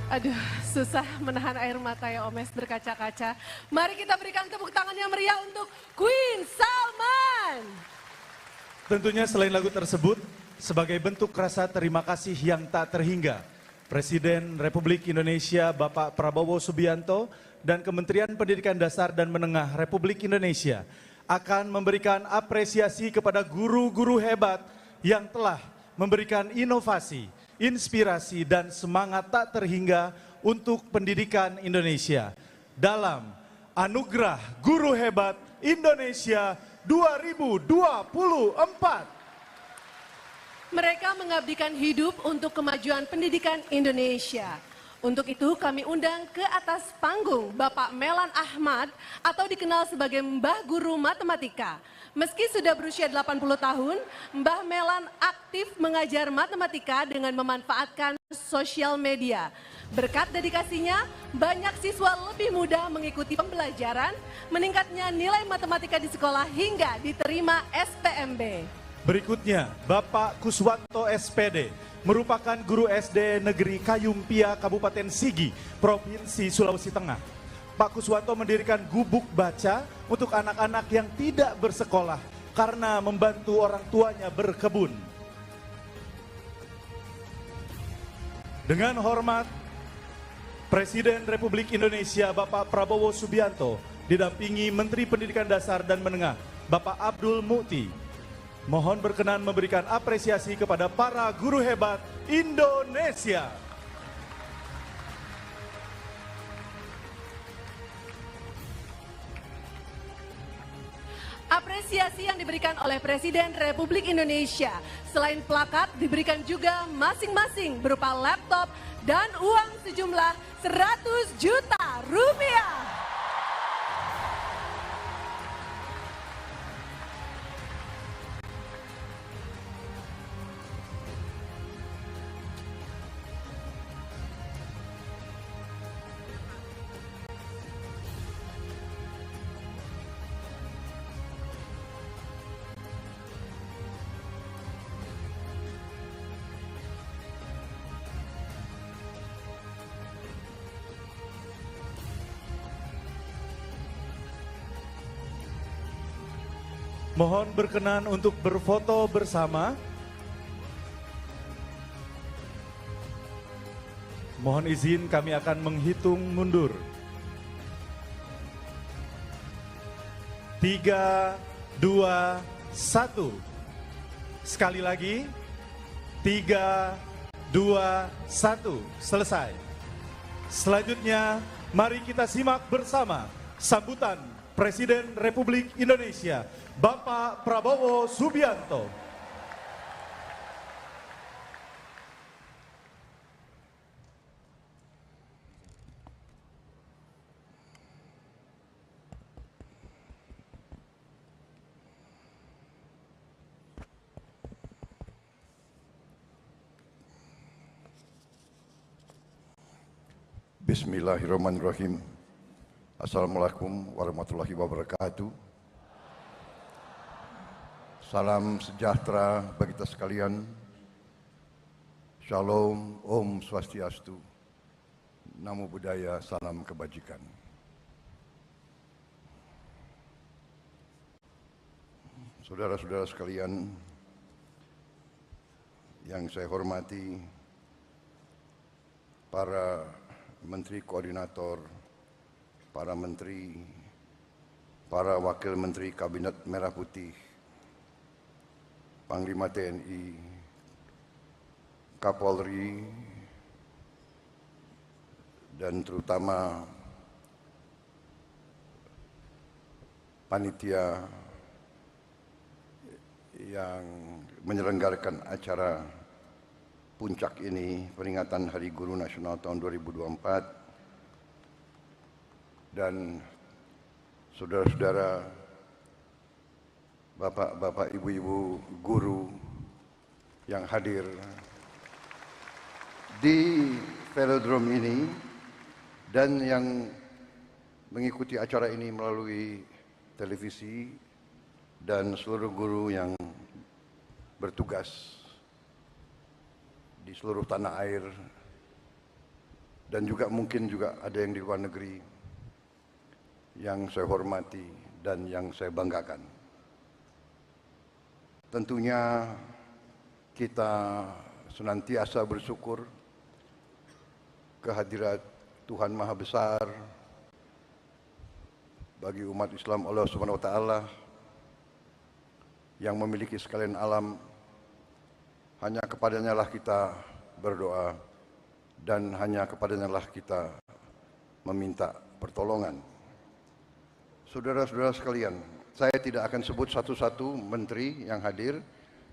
Aduh, susah menahan air mata ya Omes berkaca-kaca. Mari kita berikan tepuk tangan yang meriah untuk Queen Salman. Tentunya selain lagu tersebut, sebagai bentuk rasa terima kasih yang tak terhingga, Presiden Republik Indonesia Bapak Prabowo Subianto dan Kementerian Pendidikan Dasar dan Menengah Republik Indonesia akan memberikan apresiasi kepada guru-guru hebat yang telah memberikan inovasi, inspirasi dan semangat tak terhingga untuk pendidikan Indonesia dalam Anugerah Guru Hebat Indonesia 2024. Mereka mengabdikan hidup untuk kemajuan pendidikan Indonesia. Untuk itu kami undang ke atas panggung Bapak Melan Ahmad atau dikenal sebagai Mbah Guru Matematika. Meski sudah berusia 80 tahun, Mbah Melan aktif mengajar matematika dengan memanfaatkan sosial media. Berkat dedikasinya, banyak siswa lebih mudah mengikuti pembelajaran, meningkatnya nilai matematika di sekolah hingga diterima SPMB. Berikutnya, Bapak Kuswanto SPD, merupakan guru SD Negeri Kayumpia, Kabupaten Sigi, Provinsi Sulawesi Tengah. Pak Kuswanto mendirikan gubuk baca untuk anak-anak yang tidak bersekolah karena membantu orang tuanya berkebun. Dengan hormat, Presiden Republik Indonesia Bapak Prabowo Subianto didampingi Menteri Pendidikan Dasar dan Menengah Bapak Abdul Mukti. Mohon berkenan memberikan apresiasi kepada para guru hebat Indonesia. Apresiasi yang diberikan oleh Presiden Republik Indonesia selain plakat diberikan juga masing-masing berupa laptop dan uang sejumlah 100 juta rupiah. Mohon berkenan untuk berfoto bersama. Mohon izin kami akan menghitung mundur. 3, 2, 1. Sekali lagi. 3, 2, 1. Selesai. Selanjutnya, mari kita simak bersama sambutan Presiden Republik Indonesia Bapak Prabowo Subianto. Bismillahirrahmanirrahim. Assalamualaikum warahmatullahi wabarakatuh. Salam sejahtera bagi kita sekalian. Shalom, Om Swastiastu. Namo Buddhaya, salam kebajikan. Saudara-saudara sekalian yang saya hormati, para Menteri Koordinator, para Menteri, para Wakil Menteri Kabinet Merah Putih, Panglima TNI, Kapolri, dan terutama panitia yang menyelenggarakan acara puncak ini, peringatan Hari Guru Nasional tahun 2024, dan saudara-saudara, bapak-bapak, ibu-ibu guru yang hadir di velodrome ini dan yang mengikuti acara ini melalui televisi, dan seluruh guru yang bertugas di seluruh tanah air dan juga mungkin juga ada yang di luar negeri yang saya hormati dan yang saya banggakan. Tentunya kita senantiasa bersyukur kehadirat Tuhan Maha Besar bagi umat Islam, Allah Subhanahu wa taala yang memiliki sekalian alam. Hanya kepadanya lah kita berdoa dan hanya kepadanya lah kita meminta pertolongan. Saudara-saudara sekalian, saya tidak akan sebut satu-satu menteri yang hadir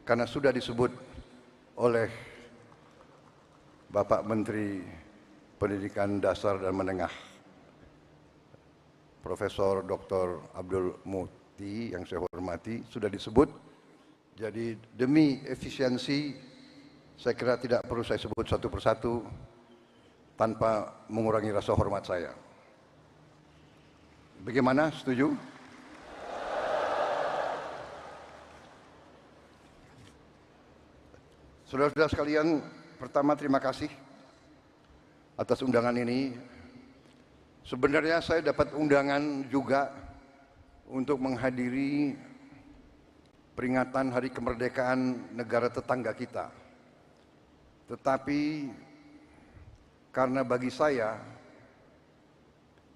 karena sudah disebut oleh Bapak Menteri Pendidikan Dasar dan Menengah, Profesor Dr. Abdul Muti yang saya hormati, sudah disebut. Jadi demi efisiensi saya kira tidak perlu saya sebut satu persatu tanpa mengurangi rasa hormat saya. Bagaimana? Setuju? Saudara-saudara sekalian, pertama terima kasih atas undangan ini. Sebenarnya saya dapat undangan juga untuk menghadiri peringatan Hari Kemerdekaan negara tetangga kita. Tetapi karena bagi saya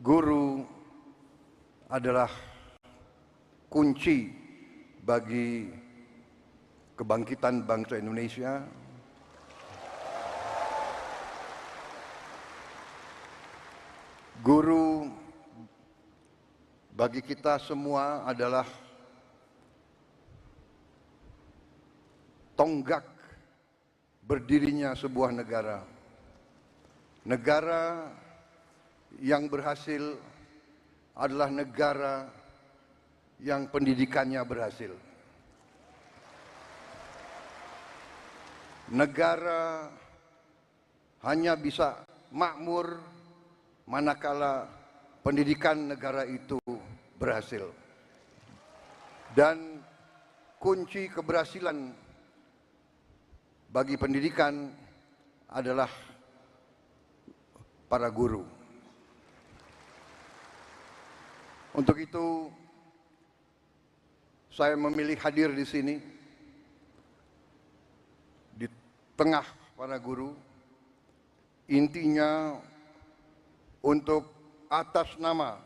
guru adalah kunci bagi kebangkitan bangsa Indonesia. Guru bagi kita semua adalah tonggak berdirinya sebuah negara. Negara yang berhasil adalah negara yang pendidikannya berhasil. Negara hanya bisa makmur manakala pendidikan negara itu berhasil. Dan kunci keberhasilan bagi pendidikan adalah para guru. Untuk itu saya memilih hadir di sini di tengah para guru, intinya untuk atas nama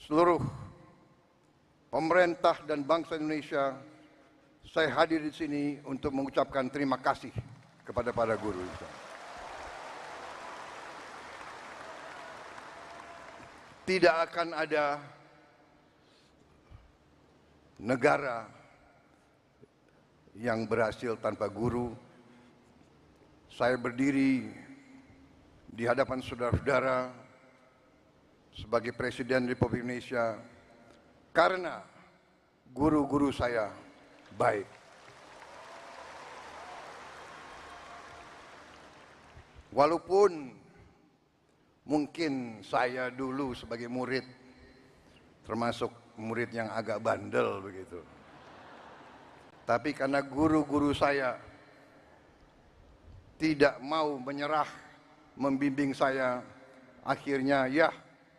seluruh pemerintah dan bangsa Indonesia, saya hadir di sini untuk mengucapkan terima kasih kepada para guru. Tidak akan ada negara yang berhasil tanpa guru. Saya berdiri di hadapan saudara-saudara sebagai Presiden Republik Indonesia karena guru-guru saya baik. Walaupun mungkin saya dulu sebagai murid termasuk murid yang agak bandel begitu. Tapi karena guru-guru saya tidak mau menyerah membimbing saya, akhirnya ya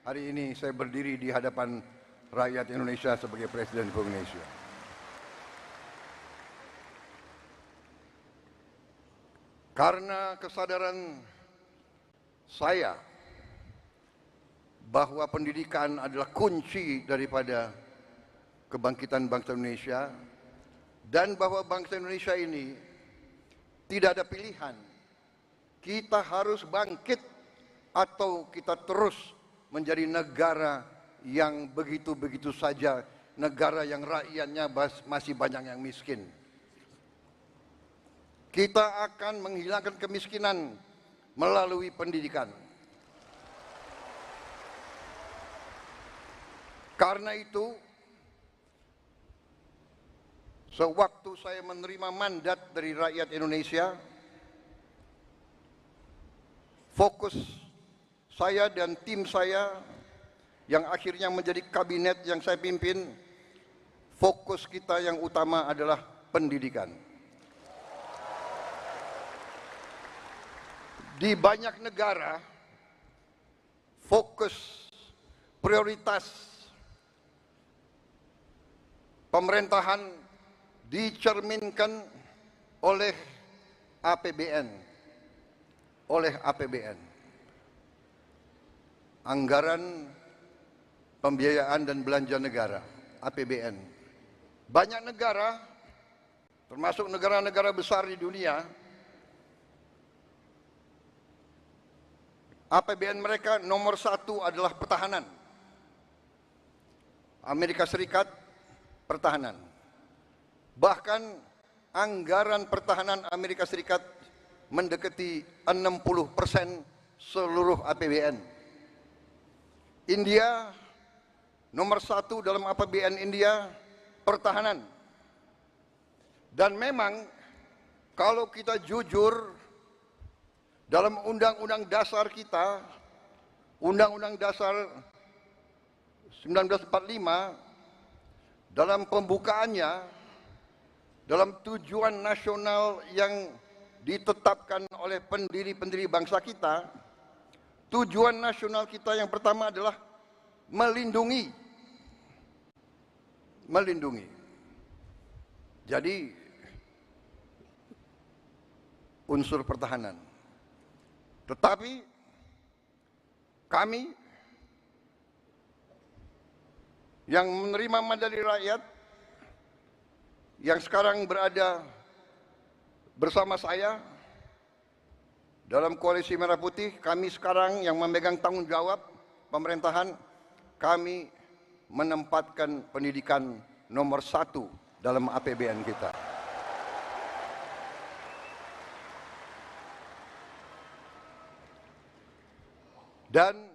hari ini saya berdiri di hadapan rakyat Indonesia sebagai Presiden Republik Indonesia. Karena kesadaran saya bahwa pendidikan adalah kunci daripada kebangkitan bangsa Indonesia dan bahwa bangsa Indonesia ini tidak ada pilihan. Kita harus bangkit atau kita terus menjadi negara yang begitu-begitu saja, negara yang rakyatnya masih banyak yang miskin. Kita akan menghilangkan kemiskinan melalui pendidikan. Karena itu, sewaktu saya menerima mandat dari rakyat Indonesia, fokus saya dan tim saya yang akhirnya menjadi kabinet yang saya pimpin, fokus kita yang utama adalah pendidikan. Di banyak negara fokus prioritas pemerintahan dicerminkan oleh APBN. Anggaran Pembiayaan dan Belanja Negara, APBN. Banyak negara, termasuk negara-negara besar di dunia, APBN mereka nomor 1 adalah pertahanan. Amerika Serikat, pertahanan. Bahkan anggaran pertahanan Amerika Serikat mendekati 60% seluruh APBN. India, nomor 1 dalam APBN India, pertahanan. Dan memang kalau kita jujur, dalam Undang-Undang Dasar kita, Undang-Undang Dasar 1945, dalam pembukaannya, dalam tujuan nasional yang ditetapkan oleh pendiri-pendiri bangsa kita, tujuan nasional kita yang pertama adalah melindungi. Jadi unsur pertahanan. Tetapi kami yang menerima mandat dari rakyat, yang sekarang berada bersama saya dalam Koalisi Merah Putih, kami sekarang yang memegang tanggung jawab pemerintahan, kami menempatkan pendidikan nomor 1 dalam APBN kita. Dan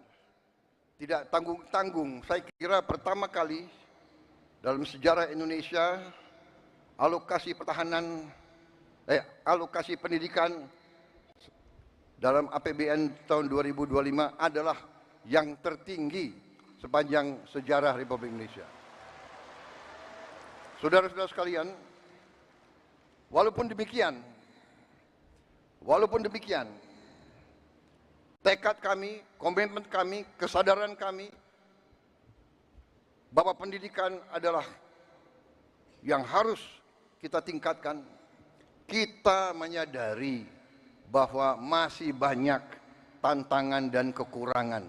tidak tanggung-tanggung, saya kira pertama kali dalam sejarah Indonesia alokasi pendidikan dalam APBN tahun 2025 adalah yang tertinggi sepanjang sejarah Republik Indonesia. Saudara-saudara sekalian, walaupun demikian, tekad kami, komitmen kami, kesadaran kami bahwa pendidikan adalah yang harus kita tingkatkan. Kita menyadari bahwa masih banyak tantangan dan kekurangan.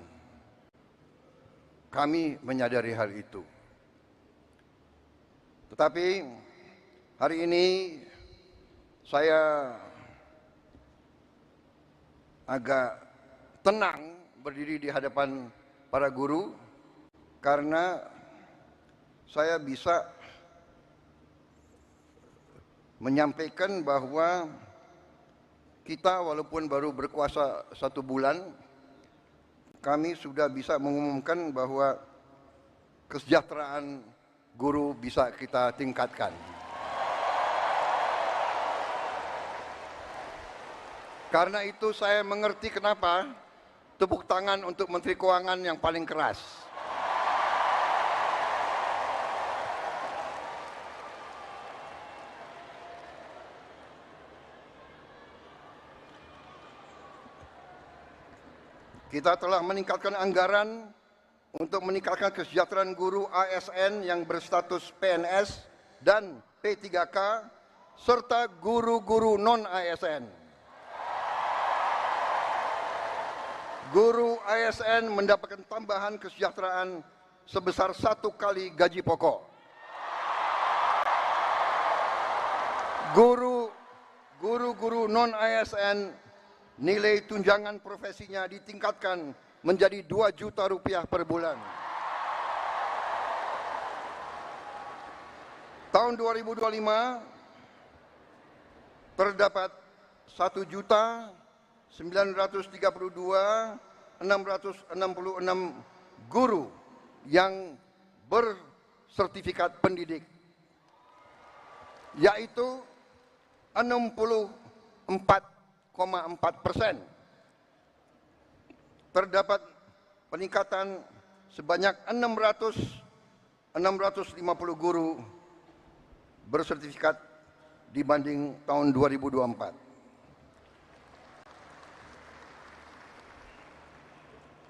Kami menyadari hal itu. Tetapi hari ini saya agak tenang berdiri di hadapan para guru karena saya bisa menyampaikan bahwa kita walaupun baru berkuasa 1 bulan, kami sudah bisa mengumumkan bahwa kesejahteraan guru bisa kita tingkatkan. Karena itu saya mengerti kenapa tepuk tangan untuk Menteri Keuangan yang paling keras. Kita telah meningkatkan anggaran untuk meningkatkan kesejahteraan guru ASN yang berstatus PNS dan P3K serta guru-guru non-ASN. Guru ASN mendapatkan tambahan kesejahteraan sebesar 1 kali gaji pokok. Guru-guru non-ASN nilai tunjangan profesinya ditingkatkan menjadi 2 juta rupiah per bulan. Tahun 2025 terdapat 1.932.666 guru yang bersertifikat pendidik, yaitu 64,4%. Terdapat peningkatan sebanyak 650 guru bersertifikat dibanding tahun 2024.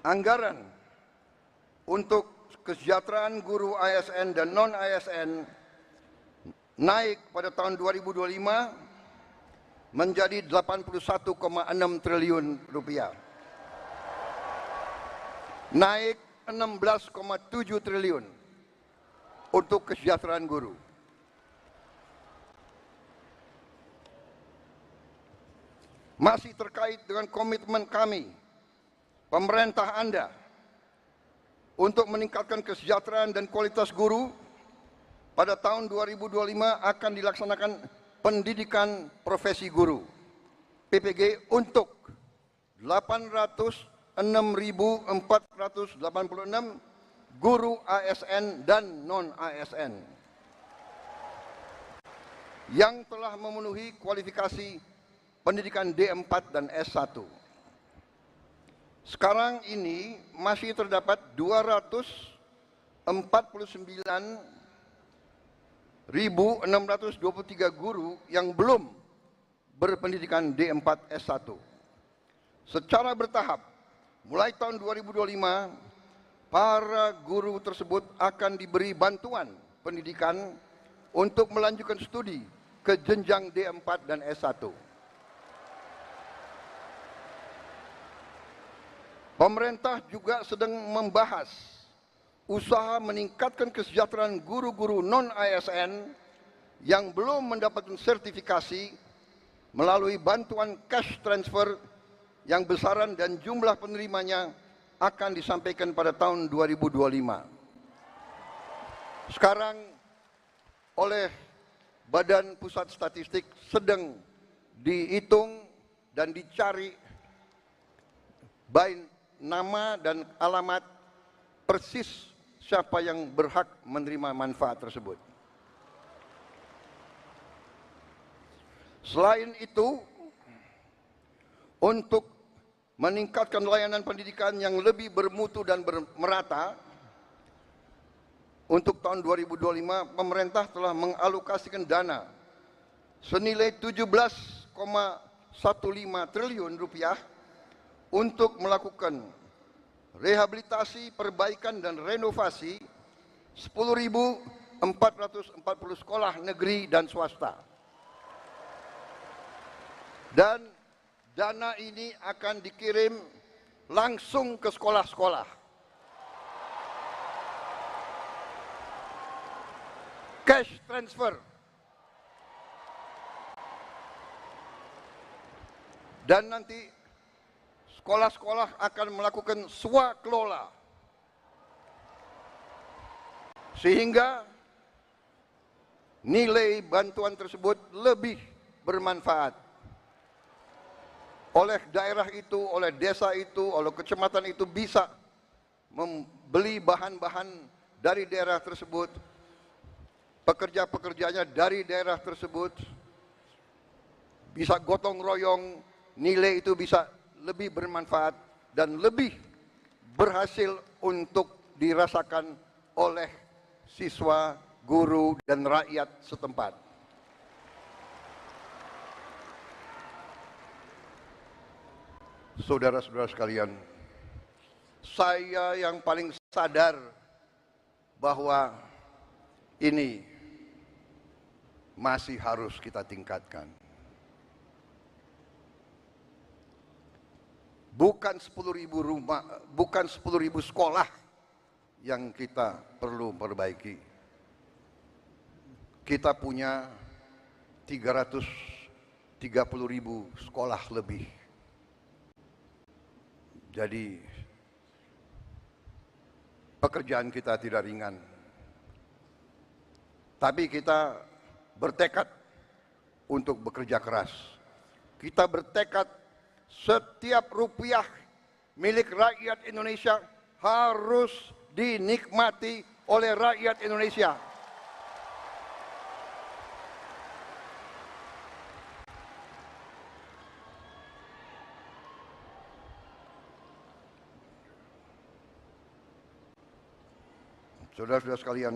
anggaran untuk kesejahteraan guru ASN dan non-ASN naik pada tahun 2025 menjadi 81,6 triliun rupiah. Naik 16,7 triliun untuk kesejahteraan guru. Masih terkait dengan komitmen kami, pemerintah Anda, untuk meningkatkan kesejahteraan dan kualitas guru, pada tahun 2025 akan dilaksanakan pendidikan profesi guru, PPG, untuk 806.486 guru ASN dan non-ASN yang telah memenuhi kualifikasi pendidikan D4 dan S1. Sekarang ini masih terdapat 249.623 guru yang belum berpendidikan D4 S1. Secara bertahap, mulai tahun 2025, para guru tersebut akan diberi bantuan pendidikan untuk melanjutkan studi ke jenjang D4 dan S1. Pemerintah juga sedang membahas usaha meningkatkan kesejahteraan guru-guru non-ASN yang belum mendapatkan sertifikasi melalui bantuan cash transfer yang besaran dan jumlah penerimanya akan disampaikan pada tahun 2025. Sekarang oleh Badan Pusat Statistik sedang dihitung dan dicari baik nama dan alamat persis siapa yang berhak menerima manfaat tersebut. Selain itu, untuk meningkatkan layanan pendidikan yang lebih bermutu dan merata, untuk tahun 2025 pemerintah telah mengalokasikan dana senilai 17,15 triliun rupiah untuk melakukan rehabilitasi, perbaikan dan renovasi 10.440 sekolah negeri dan swasta. Dan dana ini akan dikirim langsung ke sekolah-sekolah. Cash transfer. Dan nanti sekolah-sekolah akan melakukan swakelola sehingga nilai bantuan tersebut lebih bermanfaat oleh daerah itu, oleh desa itu, oleh kecamatan itu, bisa membeli bahan-bahan dari daerah tersebut, pekerja-pekerjanya dari daerah tersebut, bisa gotong royong, nilai itu bisa lebih bermanfaat dan lebih berhasil untuk dirasakan oleh siswa, guru, dan rakyat setempat. Saudara-saudara sekalian, saya yang paling sadar bahwa ini masih harus kita tingkatkan. Bukan 10.000 rumah, bukan 10.000 sekolah yang kita perlu perbaiki. Kita punya 330.000 sekolah lebih. Jadi pekerjaan kita tidak ringan. Tapi kita bertekad untuk bekerja keras. Kita bertekad setiap rupiah milik rakyat Indonesia harus dinikmati oleh rakyat Indonesia. Saudara-saudara sekalian,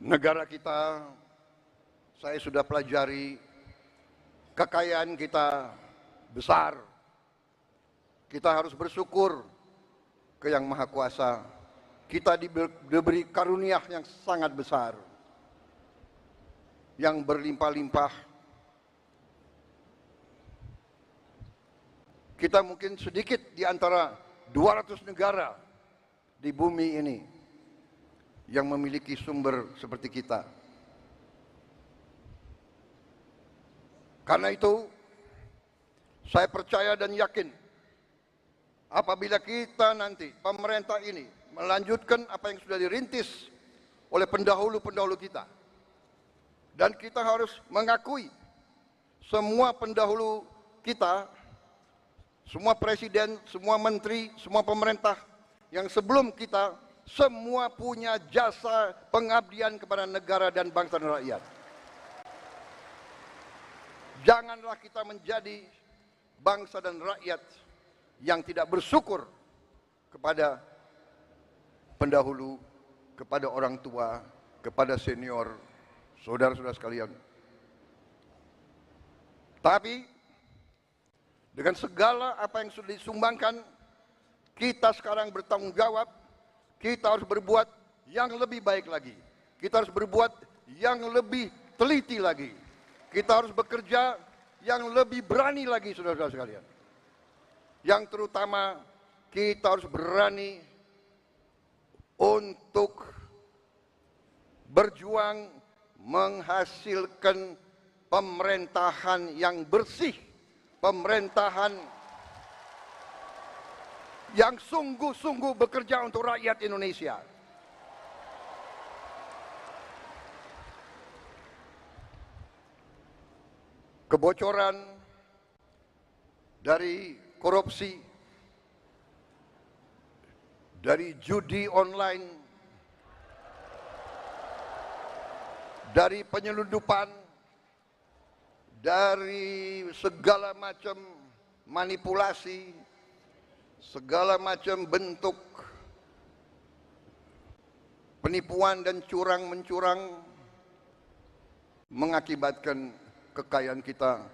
negara kita, saya sudah pelajari, kekayaan kita besar, Kita harus bersyukur ke Yang Maha Kuasa. Kita diberi karunia yang sangat besar, yang berlimpah-limpah. Kita mungkin sedikit di antara 200 negara di bumi ini yang memiliki sumber seperti kita. Karena itu, saya percaya dan yakin apabila kita nanti, pemerintah ini, melanjutkan apa yang sudah dirintis oleh pendahulu-pendahulu kita. Dan kita harus mengakui semua pendahulu kita, semua presiden, semua menteri, semua pemerintah yang sebelum kita, semua punya jasa pengabdian kepada negara dan bangsa dan rakyat. Janganlah kita menjadi bangsa dan rakyat yang tidak bersyukur kepada pendahulu, kepada orang tua, kepada senior, saudara-saudara sekalian. Tapi dengan segala apa yang sudah disumbangkan, kita sekarang bertanggung jawab. Kita harus berbuat yang lebih baik lagi. Kita harus berbuat yang lebih teliti lagi. Kita harus bekerja yang lebih berani lagi, saudara-saudara sekalian. Yang terutama kita harus berani untuk berjuang menghasilkan pemerintahan yang bersih, pemerintahan yang sungguh-sungguh bekerja untuk rakyat Indonesia. Kebocoran dari korupsi, dari judi online, dari penyelundupan, dari segala macam manipulasi, segala macam bentuk penipuan dan curang-mencurang mengakibatkan kekayaan kita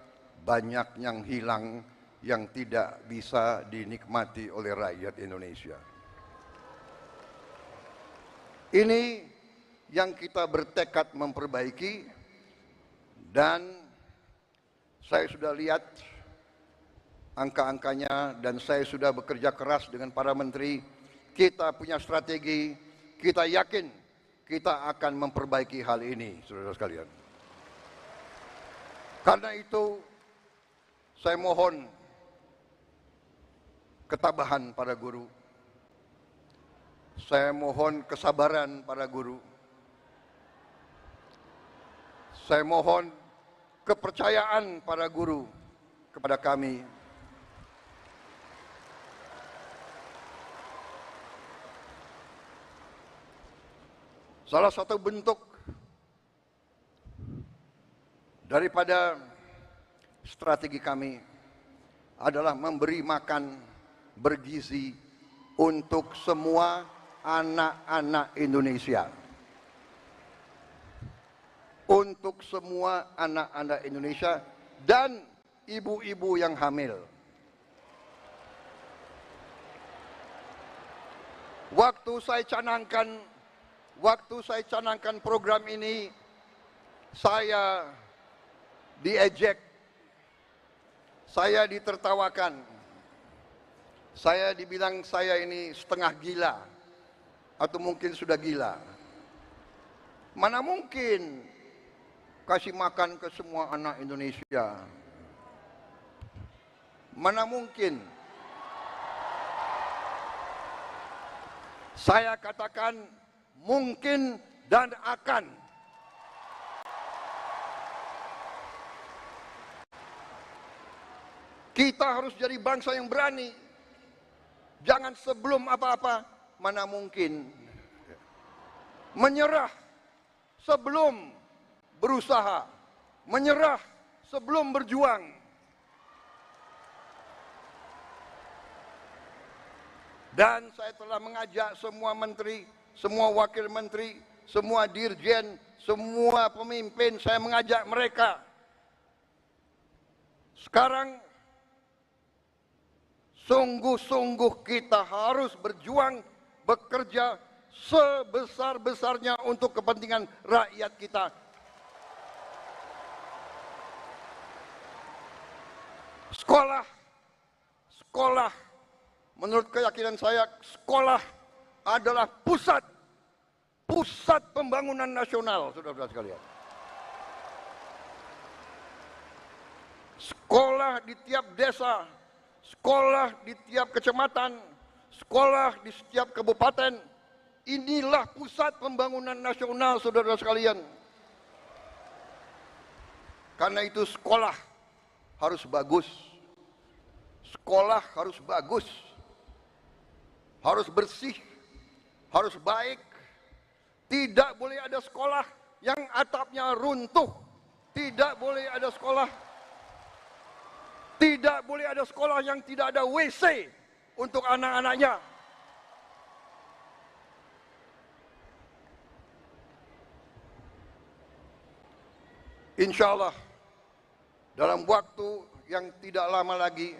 banyak yang hilang, yang tidak bisa dinikmati oleh rakyat Indonesia. Ini yang kita bertekad memperbaiki, dan saya sudah lihat angka-angkanya dan saya sudah bekerja keras dengan para menteri. Kita punya strategi, kita yakin kita akan memperbaiki hal ini, saudara-saudara sekalian. Karena itu, saya mohon ketabahan para guru. Saya mohon kesabaran para guru. Saya mohon kepercayaan para guru kepada kami. Salah satu bentuk daripada strategi kami adalah memberi makan bergizi untuk semua anak-anak Indonesia. Untuk semua anak-anak Indonesia dan ibu-ibu yang hamil. Waktu saya canangkan program ini, saya diejek, saya ditertawakan, saya dibilang saya ini setengah gila, atau mungkin sudah gila. Mana mungkin kasih makan ke semua anak Indonesia? Mana mungkin? Saya katakan mungkin dan akan. Kita harus jadi bangsa yang berani. Jangan sebelum apa-apa, mana mungkin. Menyerah sebelum berusaha. Menyerah sebelum berjuang. Dan saya telah mengajak semua menteri, semua wakil menteri, semua dirjen, semua pemimpin, saya mengajak mereka. Sekarang sungguh-sungguh kita harus berjuang, bekerja sebesar-besarnya untuk kepentingan rakyat kita. Sekolah, menurut keyakinan saya, sekolah adalah pusat pembangunan nasional, saudara-saudara sekalian. Sekolah di tiap desa, sekolah di tiap kecamatan, sekolah di setiap kabupaten, inilah pusat pembangunan nasional, saudara sekalian. Karena itu sekolah harus bagus, sekolah harus bagus, harus bersih, harus baik. Tidak boleh ada sekolah yang atapnya runtuh, tidak boleh ada sekolah yang tidak ada WC untuk anak-anaknya. Insya Allah dalam waktu yang tidak lama lagi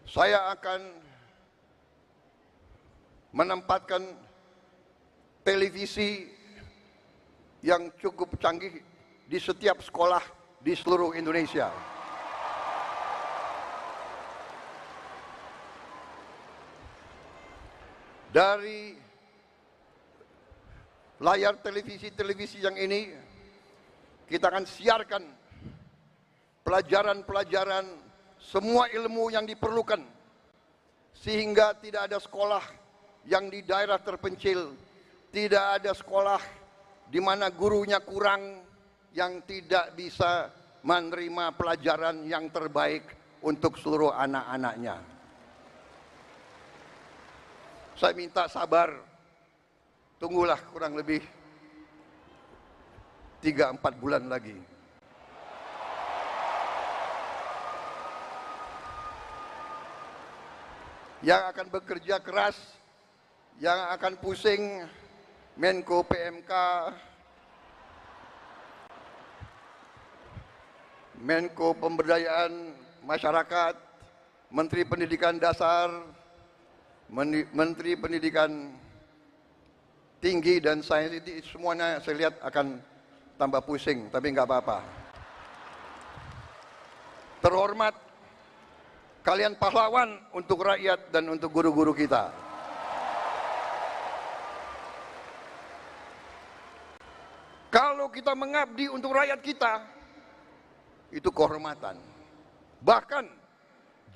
saya akan menempatkan televisi yang cukup canggih di setiap sekolah di seluruh Indonesia. Dari layar televisi yang ini kita akan siarkan pelajaran-pelajaran, semua ilmu yang diperlukan, sehingga tidak ada sekolah yang di daerah terpencil, tidak ada sekolah di mana gurunya kurang, yang tidak bisa menerima pelajaran yang terbaik untuk seluruh anak-anaknya. Saya minta sabar, tunggulah kurang lebih 3-4 bulan lagi. Yang akan bekerja keras, yang akan pusing Menko PMK, Menko Pemberdayaan Masyarakat, Menteri Pendidikan Dasar, Menteri Pendidikan Tinggi dan Sains, itu semuanya saya lihat akan tambah pusing, tapi nggak apa-apa. Terhormat, kalian pahlawan untuk rakyat dan untuk guru-guru kita. Kalau kita mengabdi untuk rakyat kita, itu kehormatan. Bahkan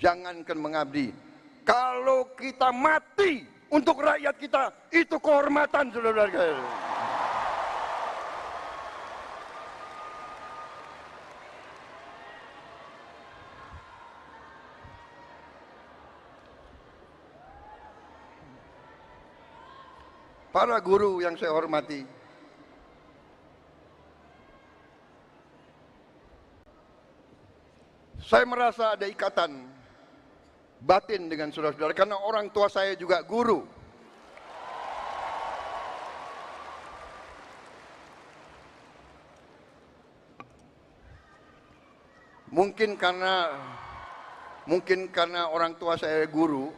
jangankan mengabdi, kalau kita mati untuk rakyat kita, itu kehormatan, saudara-saudara. Para guru yang saya hormati, saya merasa ada ikatan batin dengan saudara-saudara karena orang tua saya juga guru. Mungkin karena orang tua saya guru,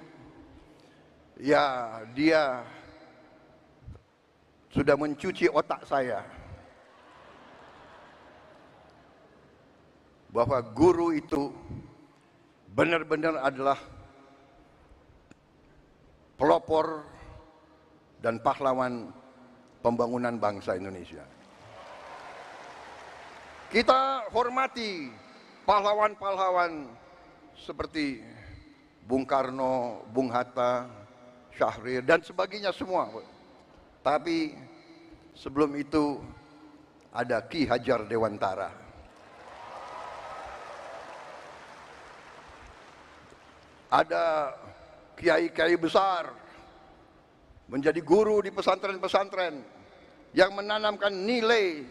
ya dia sudah mencuci otak saya bahwa guru itu benar-benar adalah pelopor dan pahlawan pembangunan bangsa Indonesia. Kita hormati pahlawan-pahlawan seperti Bung Karno, Bung Hatta, Syahrir dan sebagainya semua. Tapi sebelum itu ada Ki Hajar Dewantara. Ada kiai-kiai besar menjadi guru di pesantren-pesantren yang menanamkan nilai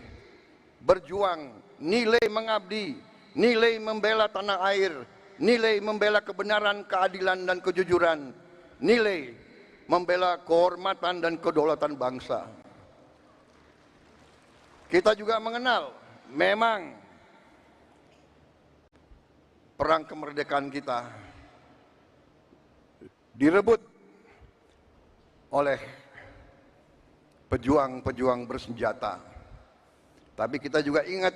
berjuang, nilai mengabdi, nilai membela tanah air, nilai membela kebenaran, keadilan dan kejujuran, nilai membela kehormatan dan kedaulatan bangsa. Kita juga mengenal memang perang kemerdekaan kita direbut oleh pejuang-pejuang bersenjata. Tapi kita juga ingat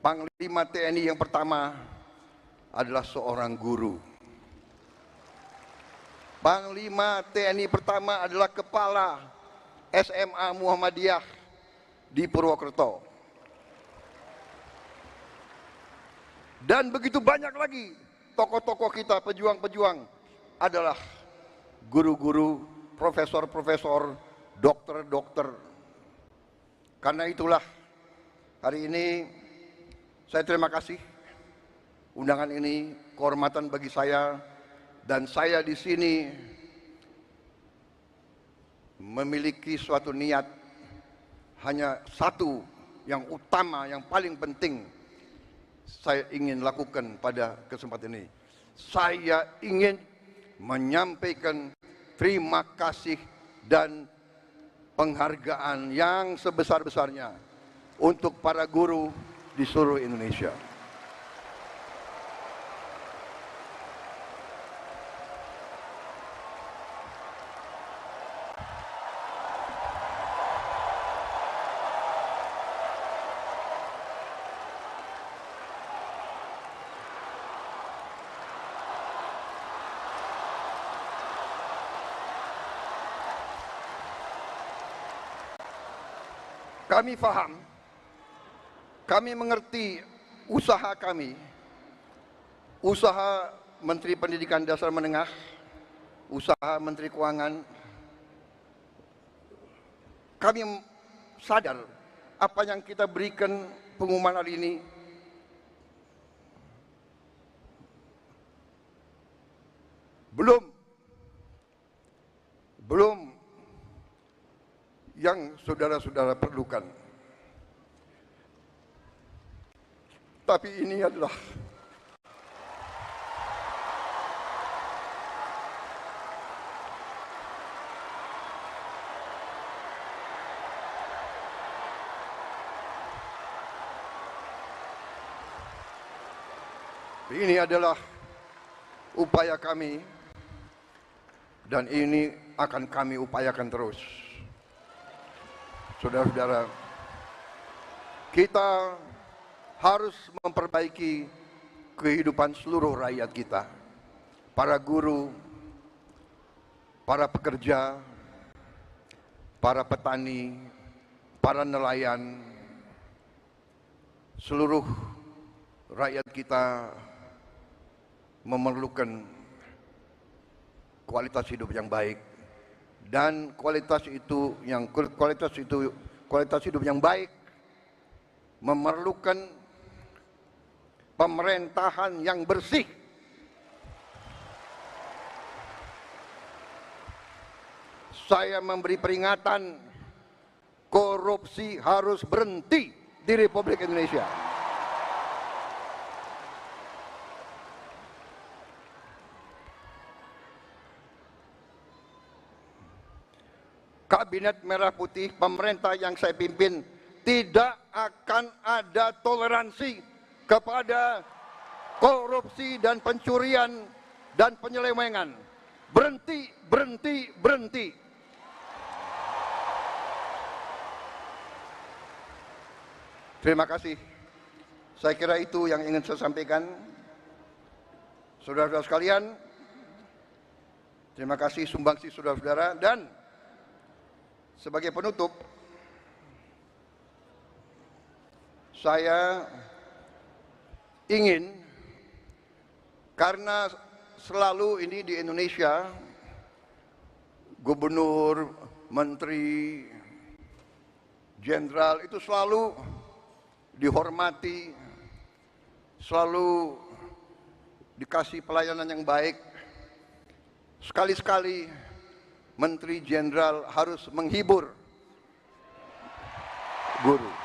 Panglima TNI yang pertama adalah seorang guru. Panglima TNI pertama adalah kepala SMA Muhammadiyah di Purwokerto. Dan begitu banyak lagi tokoh-tokoh kita, pejuang-pejuang adalah guru-guru, profesor-profesor, dokter-dokter. Karena itulah hari ini saya terima kasih undangan ini, kehormatan bagi saya, dan saya di sini memiliki suatu niat hanya satu yang utama, yang paling penting saya ingin lakukan pada kesempatan ini. Saya ingin menyampaikan terima kasih dan penghargaan yang sebesar-besarnya untuk para guru di seluruh Indonesia. Kami paham, kami mengerti usaha kami, usaha Menteri Pendidikan Dasar Menengah, usaha Menteri Keuangan. Kami sadar apa yang kita berikan pengumuman hari ini belum yang saudara-saudara perlukan. Tapi ini adalah upaya kami, dan ini akan kami upayakan terus. Saudara-saudara, kita harus memperbaiki kehidupan seluruh rakyat kita. Para guru, para pekerja, para petani, para nelayan, seluruh rakyat kita memerlukan kualitas hidup yang baik. Dan kualitas hidup yang baik memerlukan pemerintahan yang bersih. Saya memberi peringatan, korupsi harus berhenti di Republik Indonesia. Kabinet Merah Putih, pemerintah yang saya pimpin, tidak akan ada toleransi kepada korupsi dan pencurian dan penyelewengan. Berhenti, berhenti, berhenti. Terima kasih. Saya kira itu yang ingin saya sampaikan. Saudara-saudara sekalian, terima kasih sumbangsi saudara-saudara. Dan sebagai penutup, saya ingin, karena selalu ini di Indonesia, gubernur, menteri, jenderal itu selalu dihormati, selalu dikasih pelayanan yang baik. Sekali-sekali menteri jenderal harus menghibur guru.